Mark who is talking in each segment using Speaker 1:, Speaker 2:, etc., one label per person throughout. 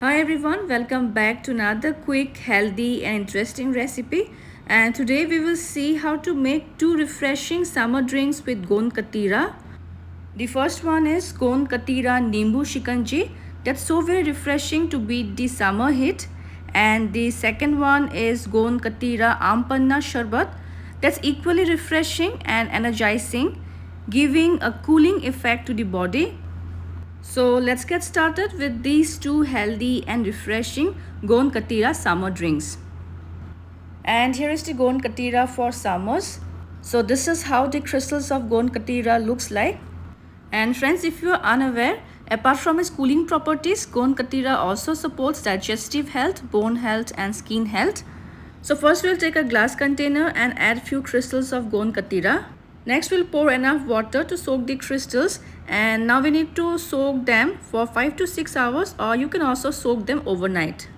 Speaker 1: Hi everyone, welcome back to another quick, healthy and interesting recipe. And today we will see how to make two refreshing summer drinks with Gond Katira. The first one is Gond Katira Nimbu Shikanji. That's so very refreshing to beat the summer heat. And the second one is Gond Katira Aam Panna sharbat. That's equally refreshing and energizing, giving a cooling effect to the body. So let's get started with these two healthy and refreshing Gond Katira summer drinks. And here is the Gond Katira for summers. So this is how the crystals of Gond Katira looks like. And friends, if you are unaware, apart from its cooling properties, Gond Katira also supports digestive health, bone health and skin health. So first we'll take a glass container and add few crystals of Gond Katira. Next we'll pour enough water to soak the crystals, and now we need to soak them for 5 to 6 hours, or you can also soak them overnight.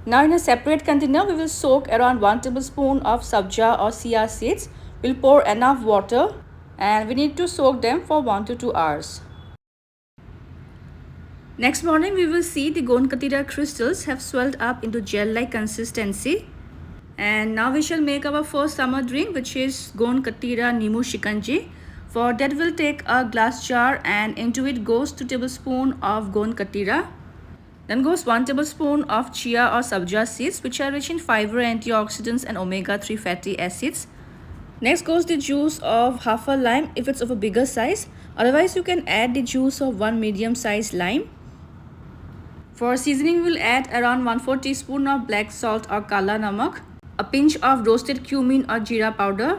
Speaker 1: Now in a separate container we will soak around 1 tablespoon of Sabja or Chia seeds. We'll pour enough water and we need to soak them for 1 to 2 hours. Next morning we will see the Gond Katira crystals have swelled up into gel-like consistency. And now we shall make our first summer drink, which is Gond Katira Nimbu Shikanji. For that we'll take a glass jar and into it goes 2 tablespoons of Gond Katira. Then goes 1 tablespoon of Chia or Sabja seeds, which are rich in fiber, antioxidants and omega-3 fatty acids. Next goes the juice of half a lime if it's of a bigger size. Otherwise you can add the juice of 1 medium-sized lime. For seasoning we'll add around 1/4 teaspoon of black salt or kala namak, a pinch of roasted cumin or jeera powder,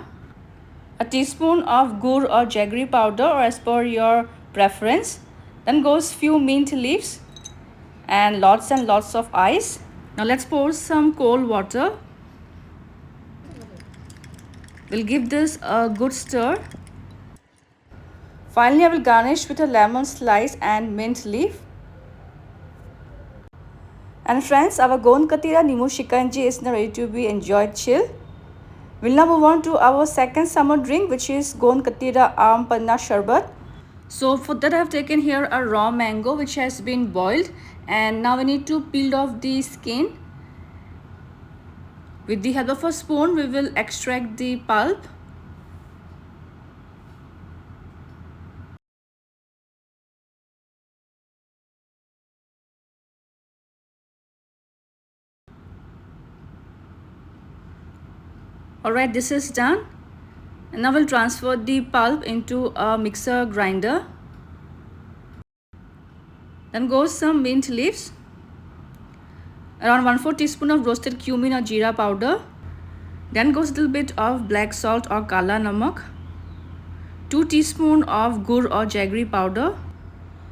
Speaker 1: a teaspoon of gur or jaggery powder or as per your preference. Then goes few mint leaves and lots of ice. Now let's pour some cold water. We'll give this a good stir. Finally I will garnish with a lemon slice and mint leaf. And friends, our Gond Katira Nimbu Shikanji is now ready to be enjoyed chill. We'll now move on to our second summer drink, which is Gond Katira Aam Panna sharbat. So for that I have taken here a raw mango which has been boiled, and now we need to peel off the skin. With the help of a spoon we will extract the pulp. Alright, this is done. And now we'll transfer the pulp into a mixer grinder. Then goes some mint leaves, around 1/4 teaspoon of roasted cumin or jeera powder. Then goes a little bit of black salt or kala namak, 2 teaspoons of gur or jaggery powder.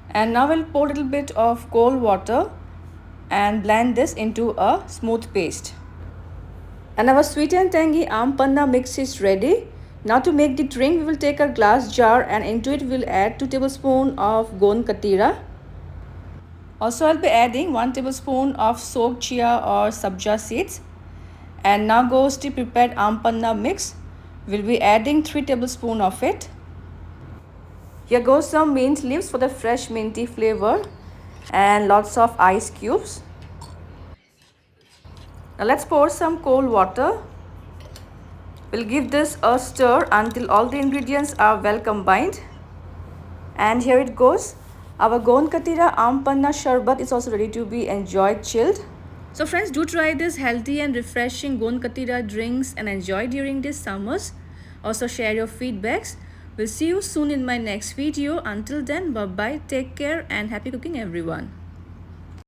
Speaker 1: And now we'll pour a little bit of cold water and blend this into a smooth paste. And our sweet and tangy Aam Panna mix is ready. Now to make the drink, we will take a glass jar and into it we'll add 2 tablespoons of Gond Katira. Also I'll be adding 1 tablespoon of soaked Chia or Sabja seeds. And now goes the prepared Aam Panna mix. We'll be adding 3 tablespoons of it. Here goes some mint leaves for the fresh minty flavor and lots of ice cubes. Now let's pour some cold water. We'll give this a stir until all the ingredients are well combined. And here it goes. Our Gond Katira Aam Panna sharbat is also ready to be enjoyed chilled. So friends, do try this healthy and refreshing Gond Katira drinks and enjoy during these summers. Also share your feedbacks. We'll see you soon in my next video. Until then, bye bye, take care and happy cooking everyone.